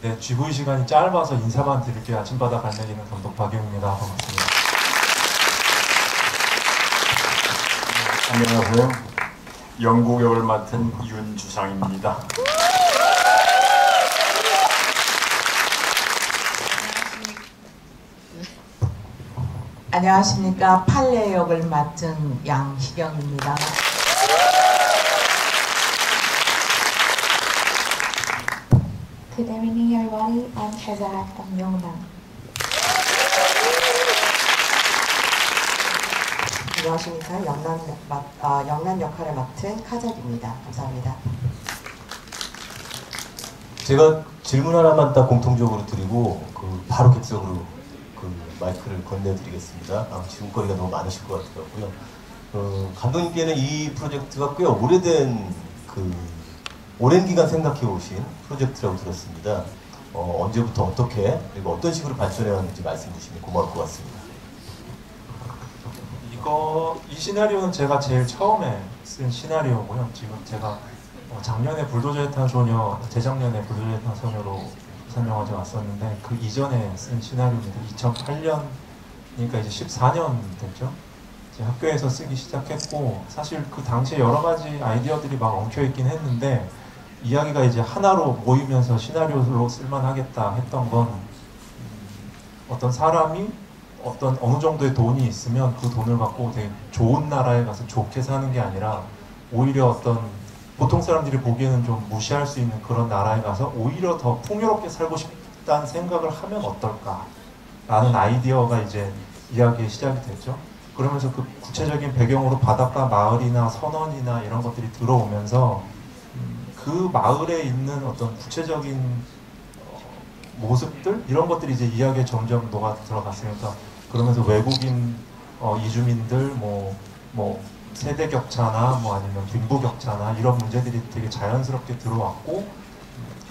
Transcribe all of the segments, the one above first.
네, GV 시간이 짧아서 인사만 드릴게요. 아침바다 갈매기는 감독 박용입니다. 반갑습니다. 안녕하세요. 영국 역을 맡은 윤주상입니다. 안녕하십니까. 팔레 역을 맡은 양희경입니다. Good evening, everybody. I'm Kaza from Yongnan. 안녕하십니까. 영란 역할을 맡은 카잘입니다. 감사합니다. 제가 질문 하나만 딱 공통적으로 드리고 바로 객석으로 마이크를 건네드리겠습니다. 질문거리가 너무 많으실 것 같더라고요. 감독님께는 이 프로젝트가 꽤 오랜 기간 생각해 오신 프로젝트라고 들었습니다. 언제부터 어떻게 그리고 어떤 식으로 발전해 왔는지 말씀 주시면 고마울 것 같습니다. 이 시나리오는 제가 제일 처음에 쓴 시나리오고요. 지금 제가 작년에 불도저에 탄 소녀, 재작년에 불도저에 탄 소녀로 설명하지 왔었는데 그 이전에 쓴 시나리오입니다. 2008년이니까 이제 14년 됐죠. 이제 학교에서 쓰기 시작했고 사실 그 당시에 여러 가지 아이디어들이 막 엉켜있긴 했는데 이야기가 이제 하나로 모이면서 시나리오로 쓸만하겠다 했던 건 어떤 사람이 어느 정도의 돈이 있으면 그 돈을 갖고 되게 좋은 나라에 가서 좋게 사는 게 아니라 오히려 보통 사람들이 보기에는 좀 무시할 수 있는 그런 나라에 가서 오히려 더 풍요롭게 살고 싶다는 생각을 하면 어떨까 라는 아이디어가 이제 이야기의 시작이 됐죠. 그러면서 그 구체적인 배경으로 바닷가 마을이나 선원이나 이런 것들이 들어오면서 그 마을에 있는 어떤 구체적인 모습들 이런 것들이 이제 이야기에 점점 녹아 들어갔으니까 그러면서 외국인 이주민들 세대 격차나 아니면 빈부 격차나 이런 문제들이 되게 자연스럽게 들어왔고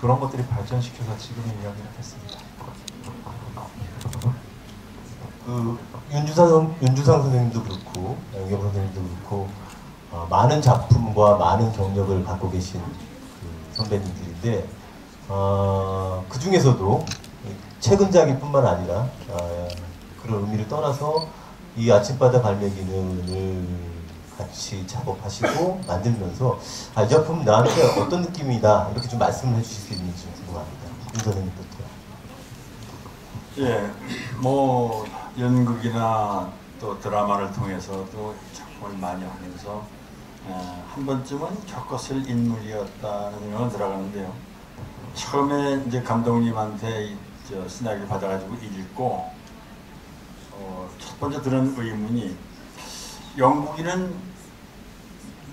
그런 것들이 발전시켜서 지금의 이야기가 됐습니다. 윤주상 선생님도 그렇고 양경 선생님도 그렇고 많은 작품과 많은 경력을 갖고 계신 선배님들인데 그 중에서도 최근작일 뿐만 아니라 그런 의미를 떠나서 이 아침바다 갈매기는을 같이 작업하시고 만들면서 이 작품 나한테 어떤 느낌이다 이렇게 좀 말씀을 해주실 수 있는지 좀 궁금합니다. 윤 선생님부터. 예, 연극이나 또 드라마를 통해서도 작품을 많이 하면서 한 번쯤은 겪었을 인물이었다는 생각은 들어가는데요. 처음에 이제 감독님한테 시나리오를 받아가지고 읽고 첫 번째 들은 의문이 영국인은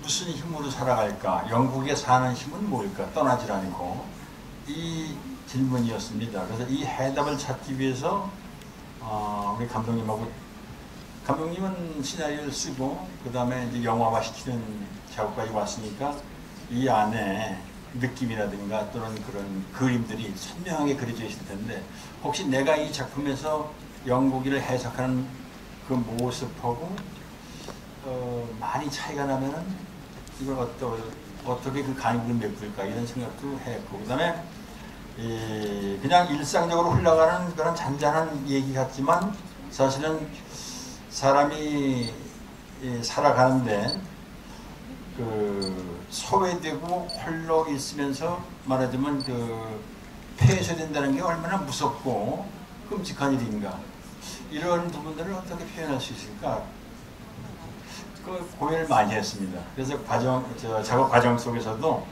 무슨 힘으로 살아갈까? 영국에 사는 힘은 뭘까? 떠나질 않고 이 질문이었습니다. 그래서 이 해답을 찾기 위해서 우리 감독님은 시나리오를 쓰고 그 다음에 이제 영화화 시키는 작업까지 왔으니까 이 안에 느낌이라든가 또는 그런 그림들이 선명하게 그려져 있을 텐데 혹시 내가 이 작품에서 영국인을 해석하는 그 모습하고 많이 차이가 나면은 이걸 어떻게 그 간극을 메꿀까 이런 생각도 했고 그 다음에 그냥 일상적으로 흘러가는 그런 잔잔한 얘기 같지만 사실은 사람이 살아가는데 소외되고 홀로 있으면서 말하자면 폐쇄된다는 게 얼마나 무섭고 끔찍한 일인가 이런 부분들을 어떻게 표현할 수 있을까 고민을 많이 했습니다. 그래서 작업 과정 속에서도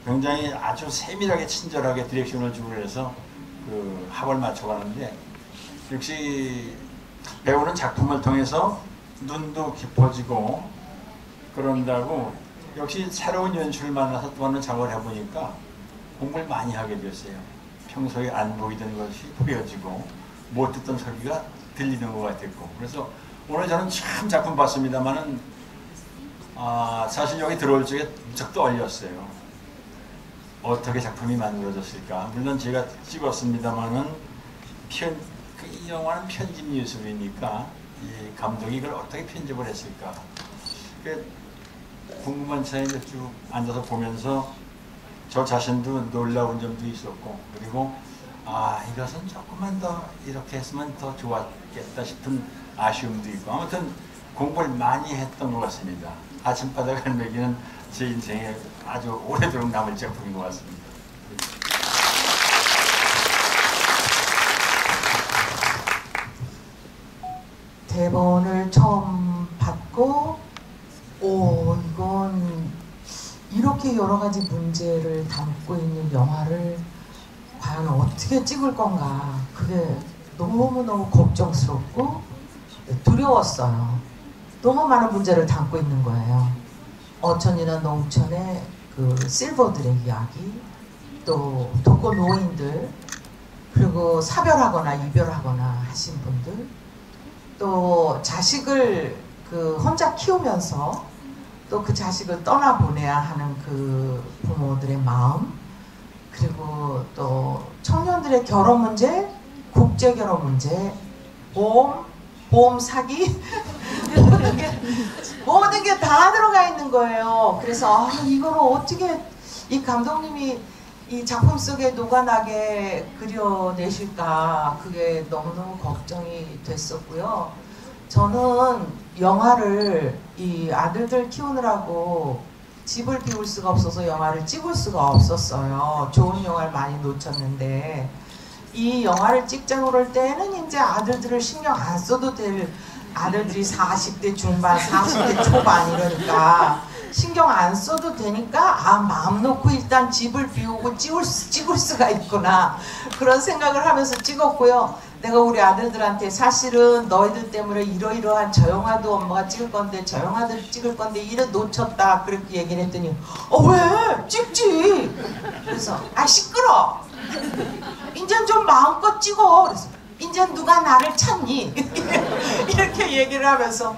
굉장히 아주 세밀하게 친절하게 디렉션을 주고 해서 합을 맞춰가는데 역시 배우는 작품을 통해서 눈도 깊어지고 그런다고 역시 새로운 연출을 만나서 또 하는 작업을 해보니까 공부를 많이 하게 됐어요. 평소에 안 보이던 것이 보여지고 못 듣던 소리가 들리는 것 같았고 그래서 오늘 저는 참 작품 봤습니다만은 사실 여기 들어올 적에 무척 떨렸어요. 어떻게 작품이 만들어졌을까. 물론 제가 찍었습니다만은 이 영화는 편집 예술이니까 이 감독이 이걸 어떻게 편집을 했을까. 궁금한 차이가 쭉 앉아서 보면서 저 자신도 놀라운 점도 있었고, 그리고 이것은 조금만 더 이렇게 했으면 더 좋았겠다 싶은 아쉬움도 있고, 아무튼 공부를 많이 했던 것 같습니다. 아침바다 갈매기는 제 인생에 아주 오래도록 남을 작품인 것 같습니다. 대본을 처음 받고 이건 이렇게 여러 가지 문제를 담고 있는 영화를 과연 어떻게 찍을 건가, 그게 너무너무 걱정스럽고 두려웠어요. 너무 많은 문제를 담고 있는 거예요. 어촌이나 농촌의 그 실버들의 이야기, 또 독거 노인들, 그리고 사별하거나 이별하거나 하신 분들, 또 자식을 혼자 키우면서 또 그 자식을 떠나보내야 하는 그 부모들의 마음, 그리고 또 청년들의 결혼 문제, 국제 결혼 문제, 보험 사기 모든 게 다 들어가 있는 거예요. 그래서 이거를 어떻게 이 감독님이 이 작품 속에 녹아나게 그려내실까, 그게 너무너무 걱정이 됐었고요. 저는 영화를 이 아들들 키우느라고 집을 비울 수가 없어서 영화를 찍을 수가 없었어요. 좋은 영화를 많이 놓쳤는데, 이 영화를 찍자고 그럴 때는 이제 아들들을 신경 안 써도 될, 아들들이 40대 중반, 40대 초반 이러니까 신경 안 써도 되니까 마음 놓고 일단 집을 비우고 찍을 수가 있구나, 그런 생각을 하면서 찍었고요. 내가 우리 아들들한테 사실은 너희들 때문에 이러이러한 저 영화도 엄마가 찍을 건데 저 영화도 찍을 건데 이래 놓쳤다, 그렇게 얘기를 했더니 왜? 찍지. 그래서 시끄러, 이젠 좀 마음껏 찍어. 그래서 이젠 누가 나를 찾니? 이렇게 얘기를 하면서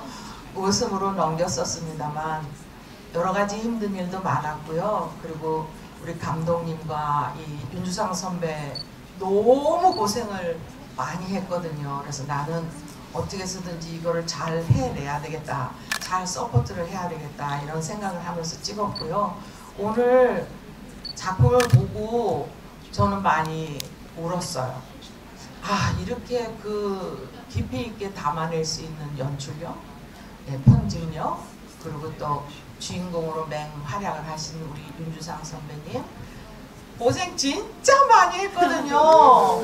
웃음으로 넘겼었습니다만 여러 가지 힘든 일도 많았고요. 그리고 우리 감독님과 이 윤주상 선배 너무 고생을 많이 했거든요. 그래서 나는 어떻게 해서든지 이거를 잘 해내야 되겠다, 잘 서포트를 해야 되겠다, 이런 생각을 하면서 찍었고요. 오늘 작품을 보고 저는 많이 울었어요. 이렇게 깊이 있게 담아낼 수 있는 연출력, 편집력, 그리고 또 주인공으로 맹활약을 하신 우리 윤주상 선배님 고생 진짜 많이 했거든요.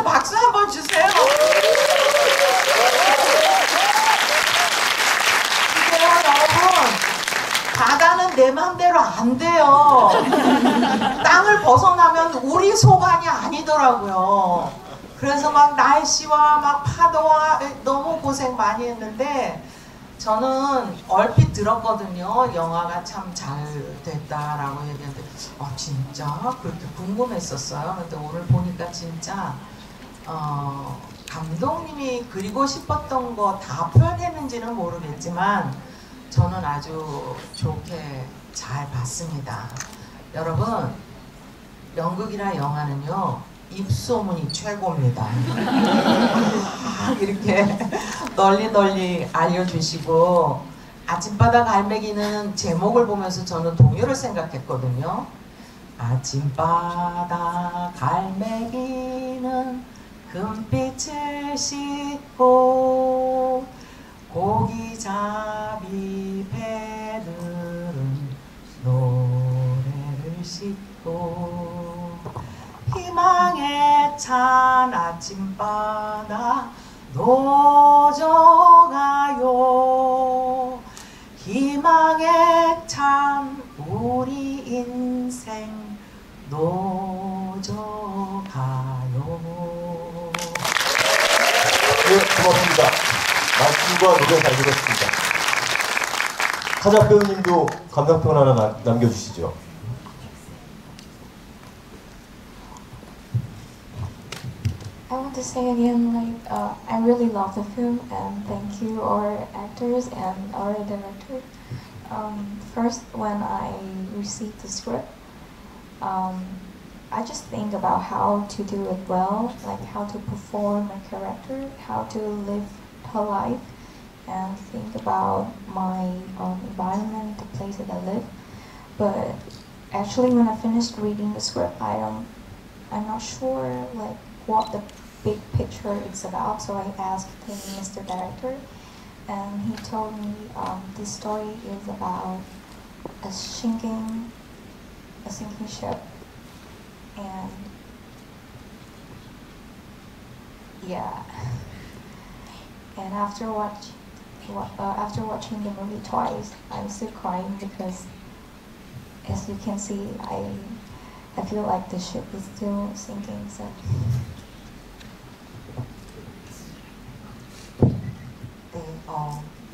박수 한번 주세요. 이게요, 여러분, 바다는 내 맘대로 안 돼요. 땅을 벗어나면 우리 소관이 아니더라고요. 그래서 막 날씨와 막 파도와 너무 고생 많이 했는데, 저는 얼핏 들었거든요. 영화가 참 잘 됐다라고 얘기했는데 진짜 그렇게 궁금했었어요. 근데 오늘 보니까 진짜 감독님이 그리고 싶었던 거 다 표현했는지는 모르겠지만 저는 아주 좋게 잘 봤습니다. 여러분, 연극이나 영화는요, 입소문이 최고입니다. 이렇게 널리 알려주시고, 아침바다 갈매기는 제목을 보면서 저는 동요를 생각했거든요. 아침바다 갈매기는 금빛을 싣고 고기잡이 배들은 노래를 싣고 희망에 찬 아침바다 노져가요. 희망에 찬 우리 인생 노져가요. 네, 고맙습니다. 말씀과 노래 잘 들었습니다. 카자 배우님도 감상평 하나 남겨주시죠. I want to say again, I really love the film, and thank you our actors and our director. First, when I received the script, I just think about how to do it well, like how to perform my character, how to live her life, and think about my environment, the place that I live. But actually when I finished reading the script, I'm not sure like what the big picture is about. So I asked him, Mr. Director, and he told me this story is about a sinking ship, and yeah. And after watching the movie twice, I'm still crying because, as you can see, I feel like the ship is still sinking. So.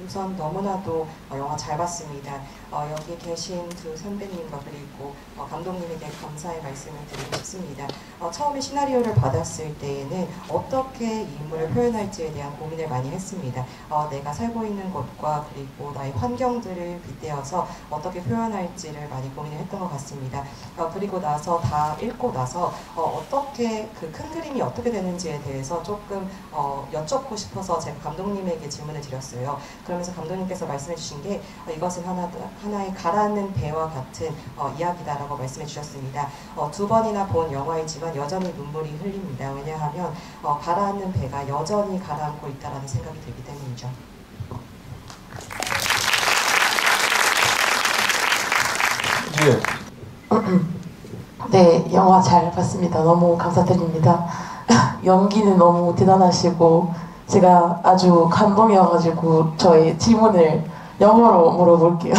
우선 너무나도 영화 잘 봤습니다. 여기 계신 두 선배님과 그리고 감독님에게 감사의 말씀을 드리고 싶습니다. 처음에 시나리오를 받았을 때에는 어떻게 이 인물을 표현할지에 대한 고민을 많이 했습니다. 내가 살고 있는 곳과 그리고 나의 환경들을 빗대어서 어떻게 표현할지를 많이 고민을 했던 것 같습니다. 그리고 나서 다 읽고 나서 어떻게 그 큰 그림이 어떻게 되는지에 대해서 조금 여쭙고 싶어서 제가 감독님에게 질문을 드렸어요. 그러면서 감독님께서 말씀해 주신 게 이것은 하나의 가라앉는 배와 같은 이야기다라고 말씀해 주셨습니다. 두 번이나 본 영화이지만 여전히 눈물이 흘립니다. 왜냐하면 가라앉는 배가 여전히 가라앉고 있다는 생각이 들기 때문이죠. 네, 영화 잘 봤습니다. 너무 감사드립니다. 연기는 너무 대단하시고 제가 아주 감동이어가지고 저의 질문을 영어로 물어볼게요.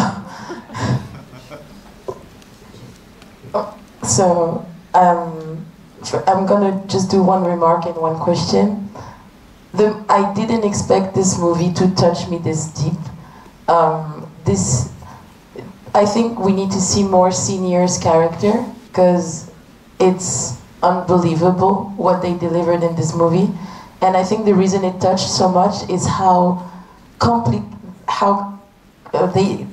So, I'm gonna just do one remark and one question. I didn't expect this movie to touch me this deep. I think we need to see more Senior's character because it's unbelievable what they delivered in this movie. And I think the reason it touched so much is how they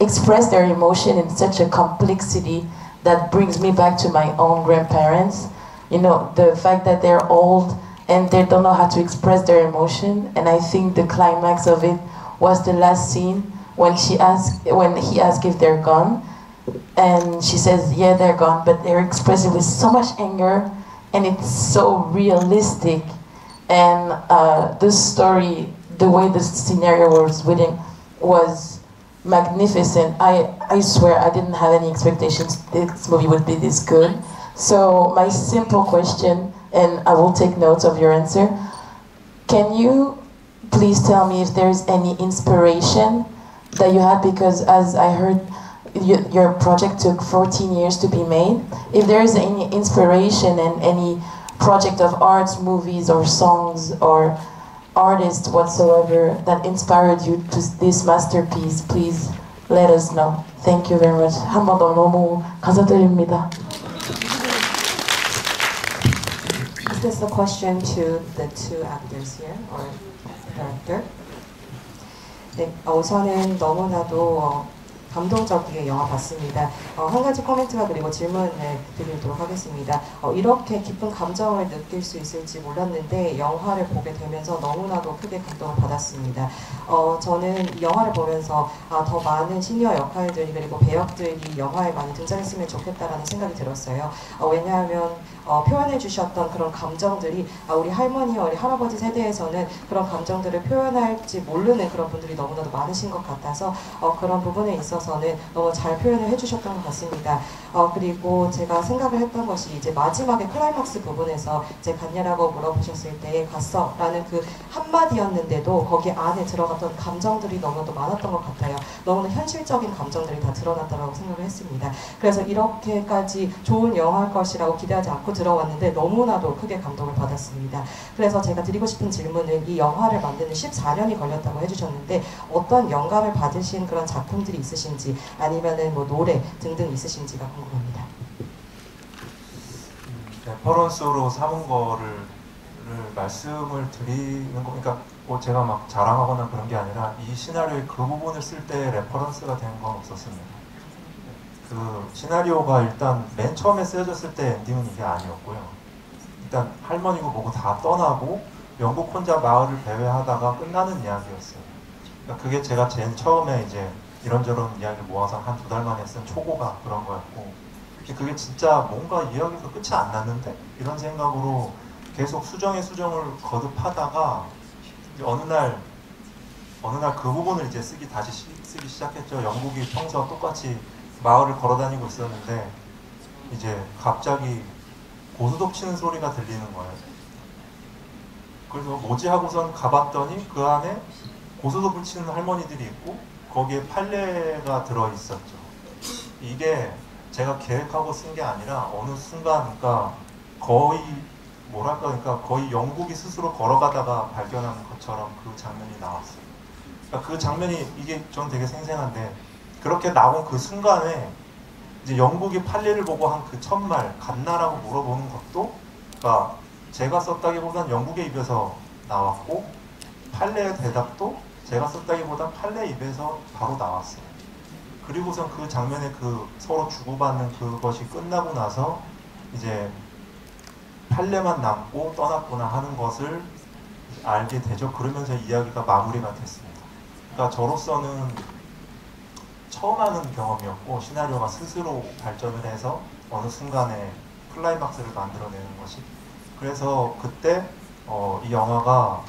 express their emotion in such a complexity that brings me back to my own grandparents. You know, the fact that they're old and they don't know how to express their emotion. And I think the climax of it was the last scene when he asked if they're gone. And she says, yeah, they're gone, but they're expressing with so much anger, and it's so realistic. And the story, the way the scenario was written, was magnificent. I swear I didn't have any expectations this movie would be this good. So my simple question, and I will take notes of your answer, can you please tell me if there's any inspiration that you had, because as I heard, your project took 14 years to be made. If there is any inspiration in any project of arts, movies, or songs, or artists whatsoever that inspired you to this masterpiece, please let us know. Thank you very much. 한 번 더 너무 감사드립니다. Is this a question to the two actors here, or director? 네, 우선은 너무나도 감동적이게 영화 봤습니다. 한 가지 코멘트와 그리고 질문을 드리도록 하겠습니다. 이렇게 깊은 감정을 느낄 수 있을지 몰랐는데 영화를 보게 되면서 너무나도 크게 감동을 받았습니다. 저는 이 영화를 보면서 더 많은 시니어 역할들이 그리고 배역들이 영화에 많이 등장했으면 좋겠다라는 생각이 들었어요. 왜냐하면 표현해 주셨던 그런 감정들이 우리 할머니와 우리 할아버지 세대에서는 그런 감정들을 표현할지 모르는 그런 분들이 너무나도 많으신 것 같아서 그런 부분에 있어서는 너무 잘 표현을 해주셨던 것 같습니다. 그리고 제가 생각을 했던 것이 이제 마지막에 클라이막스 부분에서 이제 갔냐라고 물어보셨을 때 갔어 라는 그 한마디였는데도 거기 안에 들어갔던 감정들이 너무나도 많았던 것 같아요. 너무나 현실적인 감정들이 다 드러났다고 생각을 했습니다. 그래서 이렇게까지 좋은 영화일 것이라고 기대하지 않고 들어왔는데 너무나도 크게 감동을 받았습니다. 그래서 제가 드리고 싶은 질문은 이 영화를 만드는 14년이 걸렸다고 해주셨는데 어떤 영감을 받으신 그런 작품들이 있으신지 아니면은 뭐 노래 등등 있으신지가 궁금합니다. 레퍼런스로 삼은 거를 말씀을 드리는 거, 그러니까 뭐 제가 막 자랑하거나 그런 게 아니라 이 시나리오의 그 부분을 쓸 때 레퍼런스가 된 건 없었습니다. 그 시나리오가 일단 맨 처음에 쓰여졌을 때 엔딩은 이게 아니었고요. 일단 할머니고 뭐고 다 떠나고 영국 혼자 마을을 배회하다가 끝나는 이야기였어요. 그러니까 그게 제가 제일 처음에 이제 이런저런 이야기를 모아서 한 2달 만에 쓴 초고가 그런 거였고, 그게 진짜 뭔가 이야기가 끝이 안 났는데 이런 생각으로 계속 수정에 수정을 거듭하다가 이제 어느 날 그 부분을 이제 다시 쓰기 시작했죠. 영국이 평소와 똑같이 마을을 걸어다니고 있었는데 이제 갑자기 고스톱 치는 소리가 들리는 거예요. 그래서 뭐지 하고선 가봤더니 그 안에 고스톱을 치는 할머니들이 있고 거기에 판례가 들어있었죠. 이게 제가 계획하고 쓴 게 아니라 어느 순간 그러니까 거의 뭐랄까 그러니까 거의 영국이 스스로 걸어가다가 발견한 것처럼 그 장면이 나왔어요. 그러니까 그 장면이 이게 전 되게 생생한데 그렇게 나온 그 순간에 이제 영국이 판례를 보고 한 그 첫말 갔나라고 물어보는 것도 그러니까 제가 썼다기보단 영국의 입에서 나왔고 판례의 대답도 제가 썼다기보단 판례 입에서 바로 나왔어요. 그리고선 그 장면에 그 서로 주고받는 그것이 끝나고 나서 이제 판례만 남고 떠났구나 하는 것을 알게 되죠. 그러면서 이야기가 마무리가 됐습니다. 그러니까 저로서는 처음 하는 경험이었고 시나리오가 스스로 발전을 해서 어느 순간에 클라이막스를 만들어내는 것이 그래서 그때 이 영화가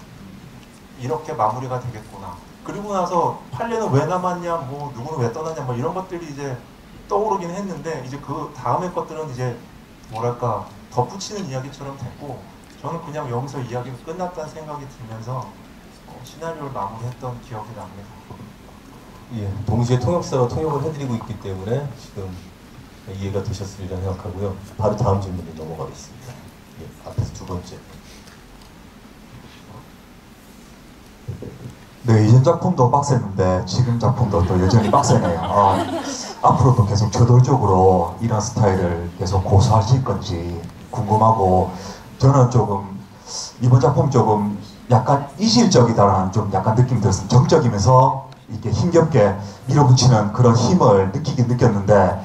이렇게 마무리가 되겠구나. 그리고 나서 판례는 왜 남았냐, 뭐 누구는 왜 떠났냐, 뭐 이런 것들이 이제 떠오르긴 했는데 이제 그 다음의 것들은 이제 뭐랄까 덧붙이는 이야기처럼 됐고 저는 그냥 여기서 이야기가 끝났다는 생각이 들면서 시나리오를 마무리했던 기억이 납니다. 예, 동시에 통역사가 통역을 해드리고 있기 때문에 지금 이해가 되셨으리라 생각하고요. 바로 다음 질문으로 넘어가겠습니다. 예, 앞에서 두 번째. 네, 이전 작품도 빡셌는데 지금 작품도 또 여전히 빡세네요. 앞으로도 계속 저돌적으로 이런 스타일을 계속 고수하실 건지 궁금하고 저는 조금 이번 작품 조금 약간 이질적이다라는 좀 약간 느낌이 들었어요. 정적이면서 이렇게 힘겹게 밀어붙이는 그런 힘을 느꼈는데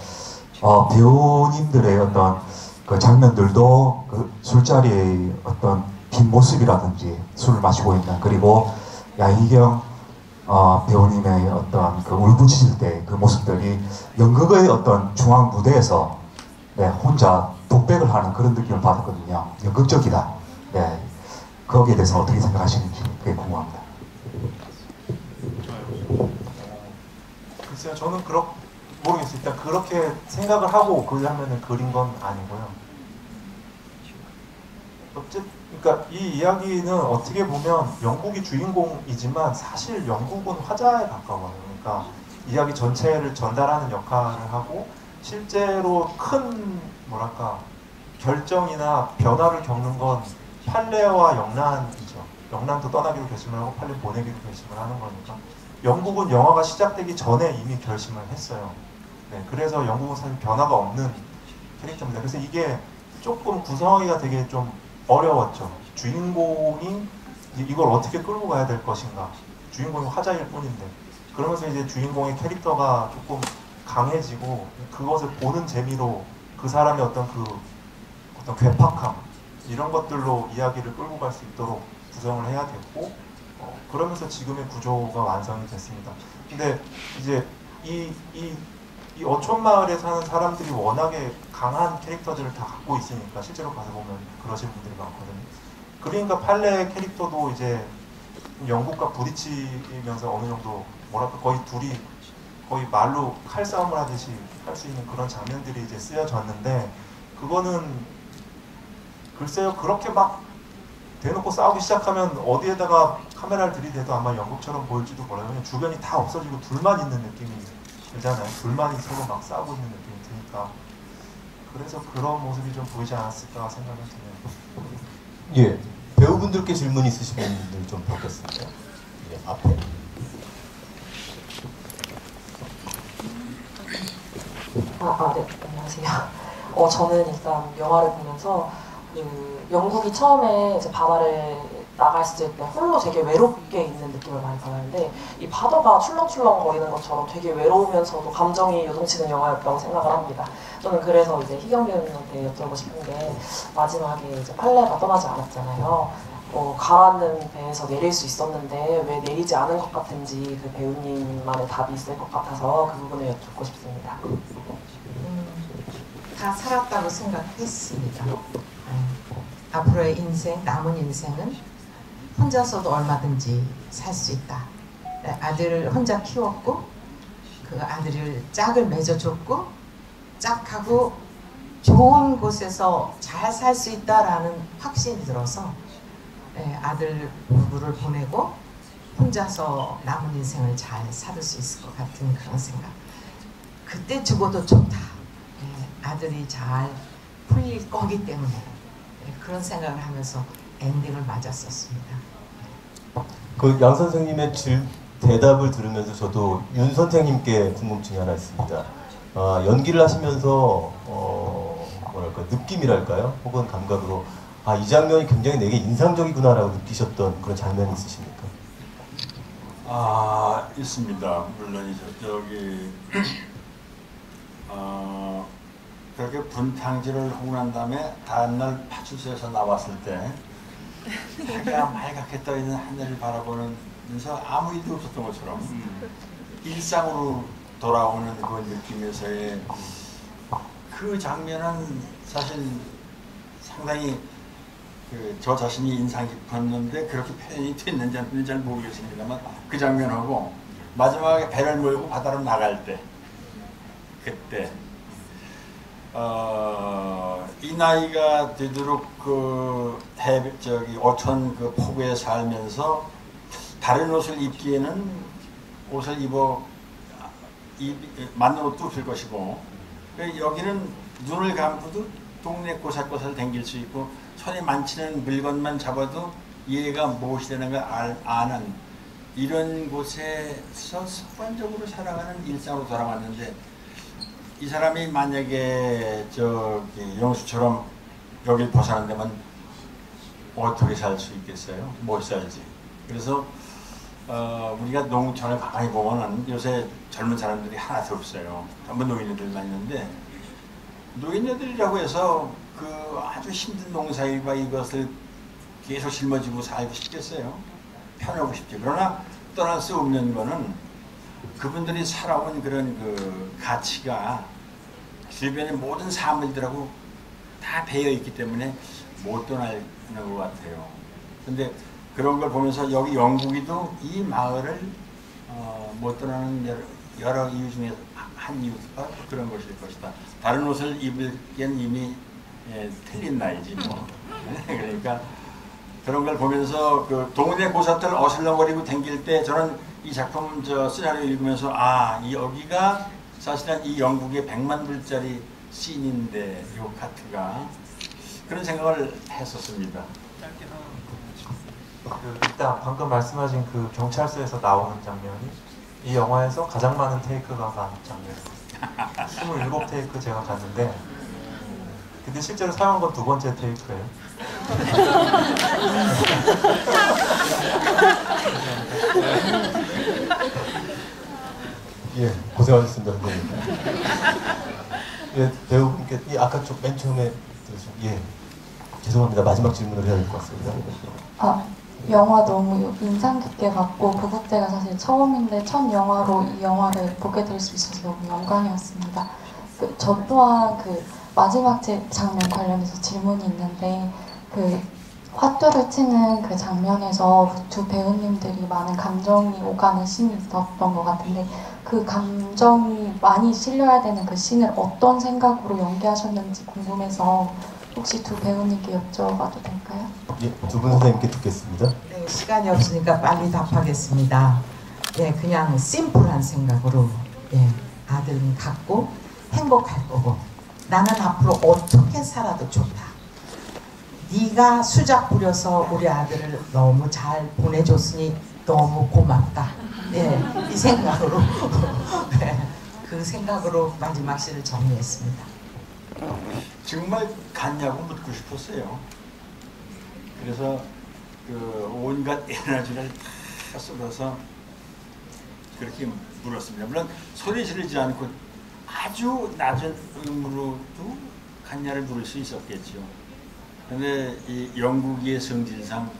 배우님들의 어떤 그 장면들도 그 술자리의 어떤 뒷모습이라든지 술을 마시고 있는 그리고 양희경 배우님의 어떤 그 울부짖을 때 그 모습들이 연극의 어떤 중앙 무대에서 네, 혼자 독백을 하는 그런 느낌을 받았거든요. 연극적이다. 네, 거기에 대해서 어떻게 생각하시는지 그게 궁금합니다. 글쎄요, 저는 모르겠어요. 일단 그렇게 생각을 하고 그 장면을 그린 건 아니고요. 그러니까 이 이야기는 어떻게 보면 영국이 주인공이지만 사실 영국은 화자에 가까워요. 그러니까 이야기 전체를 전달하는 역할을 하고 실제로 큰 뭐랄까 결정이나 변화를 겪는 건 판례와 영란이죠. 영란도 떠나기로 결심을 하고 판례 보내기로 결심을 하는 거니까 영국은 영화가 시작되기 전에 이미 결심을 했어요. 네, 그래서 영국은 사실 변화가 없는 캐릭터입니다. 그래서 이게 조금 구성하기가 되게 좀 어려웠죠. 주인공이 이걸 어떻게 끌고 가야 될 것인가. 주인공이 화자일 뿐인데. 그러면서 이제 주인공의 캐릭터가 조금 강해지고 그것을 보는 재미로 그 사람의 어떤 괴팍함 이런 것들로 이야기를 끌고 갈 수 있도록 구성을 해야 됐고 그러면서 지금의 구조가 완성이 됐습니다. 근데 이제 이 어촌마을에 사는 사람들이 워낙에 강한 캐릭터들을 다 갖고 있으니까 실제로 가서 보면 그러신 분들이 많거든요. 그러니까 판례 캐릭터도 이제 영국과 부딪히면서 어느 정도 뭐랄까 거의 둘이 거의 말로 칼싸움을 하듯이 할 수 있는 그런 장면들이 이제 쓰여졌는데 그거는 글쎄요 그렇게 막 대놓고 싸우기 시작하면 어디에다가 카메라를 들이대도 아마 영국처럼 보일지도 몰라요. 그냥 주변이 다 없어지고 둘만 있는 느낌이 들잖아요. 둘만이 서로 막 싸우고 있는 느낌이 드니까 그래서 그런 모습이 좀 보이지 않았을까 생각을 드네요. 예, 배우분들께 질문 있으신 분들 좀 받겠습니다. 예, 앞에. 네, 안녕하세요. 저는 일단 영화를 보면서 영국이 처음에 이제 바다를 나갔을 때 홀로 되게 외롭게 있는 느낌을 많이 받았는데 이 파도가 출렁출렁 거리는 것처럼 되게 외로우면서도 감정이 요동치는 영화였다고 생각을 합니다. 저는 그래서 이제 희경 배우님한테 여쭤보고 싶은 게 마지막에 이제 판례가 떠나지 않았잖아요. 가라앉는 배에서 내릴 수 있었는데 왜 내리지 않은 것 같은지 그 배우님만의 답이 있을 것 같아서 그 부분을 여쭙고 싶습니다. 다 살았다고 생각했습니다. 앞으로의 인생, 남은 인생은 혼자서도 얼마든지 살 수 있다. 아들을 혼자 키웠고 그 아들을 짝을 맺어줬고 짝하고 좋은 곳에서 잘 살 수 있다라는 확신이 들어서 아들 부부를 보내고 혼자서 남은 인생을 잘 살 수 있을 것 같은 그런 생각. 그때 죽어도 좋다. 아들이 잘 풀릴 거기 때문에 그런 생각을 하면서 엔딩을 맞았었습니다. 그 양 선생님의 대답을 들으면서 저도 윤 선생님께 궁금증이 하나 있습니다. 연기를 하시면서 뭐랄까 느낌이랄까요? 혹은 감각으로 이 장면이 굉장히 내게 인상적이구나라고 느끼셨던 그런 장면이 있으십니까? 있습니다. 물론이죠. 그렇게 분탕질을 하고 난 다음에 다음날 파출소에서 나왔을 때 해가 맑게 떠있는 하늘을 바라보면서 아무 일도 없었던 것처럼 일상으로 돌아오는 그 느낌에서의 그 장면은 사실 상당히 저 자신이 인상 깊었는데 그렇게 표현이 됐는지는 잘 모르겠습니다만 그 장면하고 마지막에 배를 몰고 바다로 나갈 때 그때 이 나이가 되도록 어촌 그 포구에 살면서 다른 옷을 입기에는 옷을 맞는 옷도 없을 것이고 여기는 눈을 감고도 동네 꼬살꼬살 댕길 수 있고 손에 만치는 물건만 잡아도 얘가 무엇이 되는 걸 아는 이런 곳에서 습관적으로 살아가는 일상으로 돌아왔는데 이 사람이 만약에 영수처럼 여길 벗어난 데만 어떻게 살 수 있겠어요? 못 살지. 그래서 우리가 농촌을 가만히 보면은 요새 젊은 사람들이 하나도 없어요. 전부 노인네들만 있는데 노인네들이라고 해서 그 아주 힘든 농사일과 이것을 계속 짊어지고 살고 싶겠어요? 편하고 싶죠. 그러나 떠날 수 없는 거는 그분들이 살아온 그런 그 가치가 주변의 모든 사물들하고 다 배어 있기 때문에 못 떠나는 것 같아요. 근데 그런 걸 보면서 여기 영국이도 이 마을을 못 떠나는 여러 이유 중에 한 이유가 그런 것일 것이다. 다른 옷을 입을기엔 이미 틀린 나이지 뭐. 그러니까 그런 걸 보면서 그 동네 고사들 어슬렁거리고 댕길 때 저는 이 작품 시나리오 읽으면서 여기가 사실은 이 영국의 100만 불짜리 씬인데 요 카트가 그런 생각을 했었습니다. 일단 방금 말씀하신 그 경찰서에서 나오는 장면이 이 영화에서 가장 많은 테이크가 간 장면이에요. 27테이크 제가 갔는데 근데 실제로 사용한 건 2번째 테이크예요. 예, 고생하셨습니다, 선생님. 예, 배우분께 아까 맨 처음에 들으신 죄송합니다. 마지막 질문을 해야 될 것 같습니다. 영화 너무 인상 깊게 봤고 부국제가 사실 처음인데 첫 영화로 이 영화를 보게 될 수 있어서 너무 영광이었습니다. 저 또한 마지막 장면 관련해서 질문이 있는데 화투를 치는 그 장면에서 두 배우님들이 많은 감정이 오가는 씬이 있었던 것 같은데 그 감정이 많이 실려야 되는 그 씬을 어떤 생각으로 연기하셨는지 궁금해서 혹시 두 배우님께 여쭤봐도 될까요? 예, 두 분 선생님께 듣겠습니다. 네, 시간이 없으니까 빨리 답하겠습니다. 그냥 심플한 생각으로 아들은 갖고 행복할 거고 나는 앞으로 어떻게 살아도 좋다. 네가 수작 부려서 우리 아들을 너무 잘 보내줬으니 너무 고맙다. 이 생각으로 그 생각으로 마지막 시를 정리했습니다. 정말 갔냐고 묻고 싶었어요. 그래서 온갖 에너지를 다 쏟아서 그렇게 물었습니다. 물론 소리 지르지 않고 아주 낮은 음으로도 갔냐를 물을 수 있었겠죠. 근데 이 영국의 성질상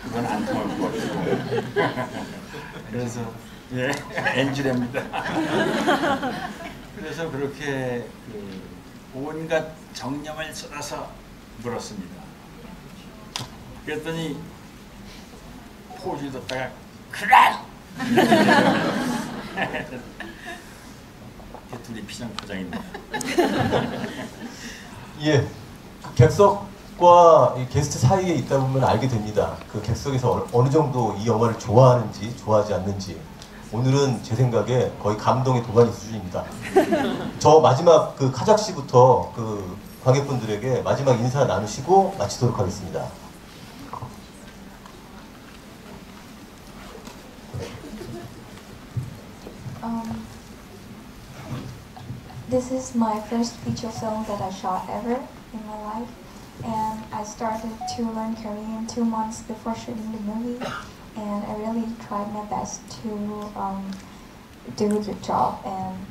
그건 안 통할 것 같고 그래서 엔지랩니다. 그래서 그렇게 온갖 정념을 쏟아서 물었습니다. 그랬더니 포즈를 뒀다가 그래! 둘이 피장포장입니다. 예, 그 객석과 이 게스트 사이에 있다 보면 알게 됩니다. 그 객석에서 어느 정도 이 영화를 좋아하는지 좋아하지 않는지. 오늘은 제 생각에 거의 감동의 도가니 수준입니다. 저 마지막 그 카작 씨부터 그 관객분들에게 마지막 인사 나누시고 마치도록 하겠습니다. This is my first feature film that I shot ever in my life, and I started to learn Korean 2 months before shooting the movie, and I really tried my best to do the job, and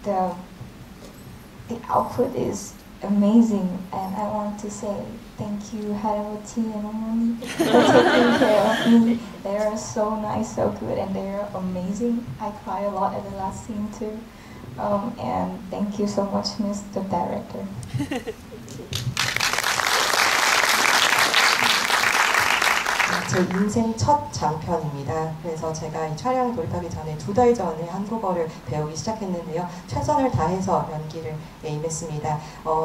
the output is amazing, and I want to say thank you 할아버지 and 어머니 for taking care of me. They are so nice, so good, and they are amazing. I cry a lot at the last scene too. And thank you so much, Mr. Director. 제 인생 첫 장편입니다. 그래서 제가 이 촬영에 돌입하기 전에 2달 전에 한국어를 배우기 시작했는데요. 최선을 다해서 연기를 임했습니다.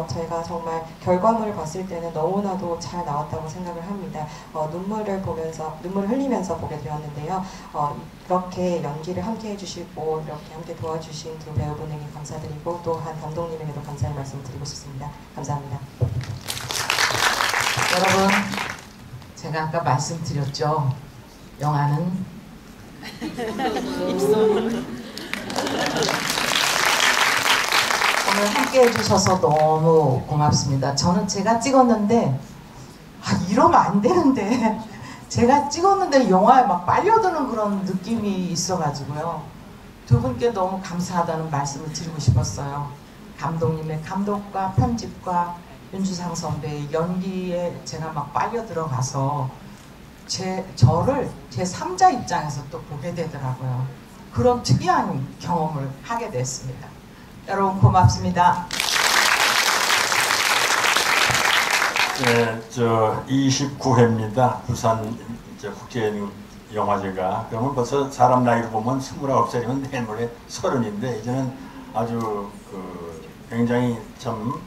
제가 정말 결과물을 봤을 때는 너무나도 잘 나왔다고 생각을 합니다. 눈물을 흘리면서 보게 되었는데요. 이렇게 연기를 함께 해주시고 이렇게 함께 도와주신 두 배우분에게 감사드리고 또한 감독님에게도 감사의 말씀을 드리고 싶습니다. 감사합니다. 여러분, 제가 아까 말씀드렸죠. 영화는 오늘 함께 해주셔서 너무 고맙습니다. 저는 제가 찍었는데 이러면 안 되는데 제가 찍었는데 영화에 막 빨려드는 그런 느낌이 있어가지고요. 두 분께 너무 감사하다는 말씀을 드리고 싶었어요. 감독님의 감독과 편집과 윤주상 선배의 연기에 제가 막 빨려 들어가서 저를 제 3자 입장에서 또 보게 되더라고요. 그런 특이한 경험을 하게 됐습니다. 여러분 고맙습니다. 네, 29회입니다. 부산 국제영화제가. 그러면 벌써 사람 나이로 보면 29살이면 내일 모레 30인데 이제는 아주 굉장히 참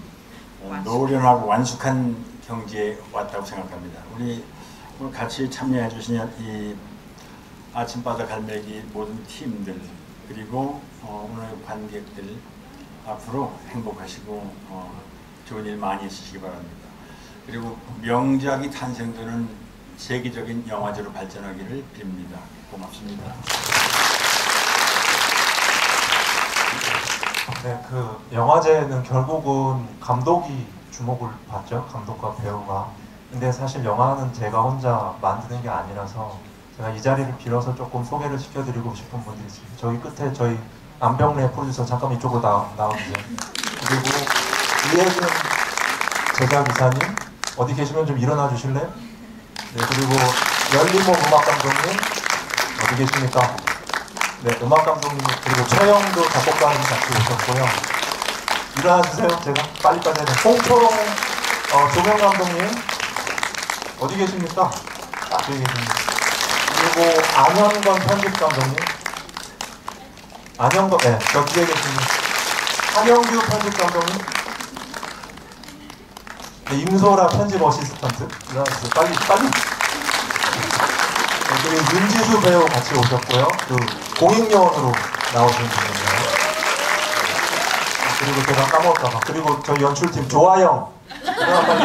노련하고 완숙한 경지에 왔다고 생각합니다. 우리 오늘 같이 참여해 주신 이 아침바다 갈매기 모든 팀들 그리고 오늘 관객들 앞으로 행복하시고 좋은 일 많이 있으시기 바랍니다. 그리고 명작이 탄생되는 세계적인 영화제로 발전하기를 빕니다. 고맙습니다. 네, 그 영화제는 결국은 감독이 주목을 받죠. 감독과 배우가. 근데 사실 영화는 제가 혼자 만드는 게 아니라서 제가 이 자리를 빌어서 조금 소개를 시켜드리고 싶은 분들이 있습니다. 저기 끝에 저희 안병래 프로듀서 잠깐 이쪽으로 나오세요. 그리고 이혜준 제작이사님 어디 계시면 좀 일어나 주실래요? 네, 그리고 열리모 음악 감독님 어디 계십니까? 네, 음악 감독님 그리고 최영도 작곡가님 같이 오셨고요. 일어나 주세요. 제가 빨리까지 해야 돼요. 홍초롱 조명 감독님 어디 계십니까? 여기 계십니다. 그리고 안현건 편집 감독님, 안현건 저 뒤에 계십니다. 한영규 편집 감독님, 네, 임소라 편집 어시스턴트 일어나주세요. 빨리. 네, 그리고 윤지수 배우 같이 오셨고요. 공익요원으로 나오신 분이에요. 그리고 제가 까먹을까봐. 그리고 저희 연출팀 조아영. 빨리.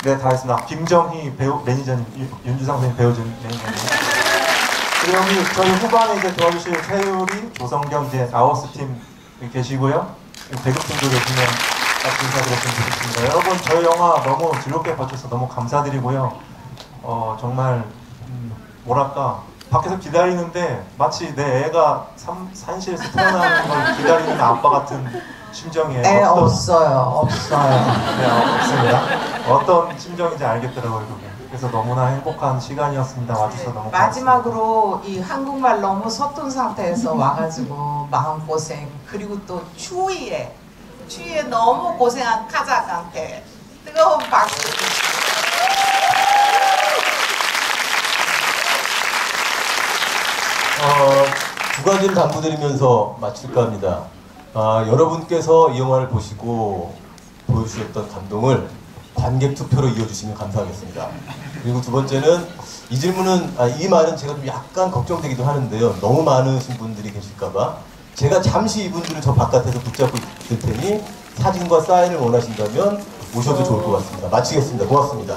네, 다 했습니다. 김정희 배우 매니저님, 윤주상 선생님 배우진 매니저님. 그리고 여기 저희 후반에 이제 도와주실 최유리, 조성경 이제 아워스 팀 계시고요. 배급팀도 계시면 같이 인사드렸으면 좋겠습니다. 여러분 저희 영화 너무 즐겁게 봐주셔서 너무 감사드리고요. 정말 뭐랄까 밖에서 기다리는데 마치 내 애가 산실에서 태어나는 걸 기다리는 아빠 같은 심정이에요. 애 없어요. 네, 없습니다. 어떤 심정인지 알겠더라고요. 그게. 그래서 너무나 행복한 시간이었습니다. 와주셔서 너무 마지막으로 이 한국말 너무 서툰 상태에서 와가지고 마음고생, 그리고 또 추위에 너무 고생한 카작한테 뜨거운 박수. 두 가지를 당부드리면서 마칠까 합니다. 여러분께서 이 영화를 보시고 보여주셨던 감동을 관객 투표로 이어주시면 감사하겠습니다. 그리고 두 번째는 이 질문은, 이 말은 제가 좀 약간 걱정되기도 하는데요. 너무 많으신 분들이 계실까봐 제가 잠시 이분들을 저 바깥에서 붙잡고 있을 테니 사진과 사인을 원하신다면 오셔도 좋을 것 같습니다. 마치겠습니다. 고맙습니다.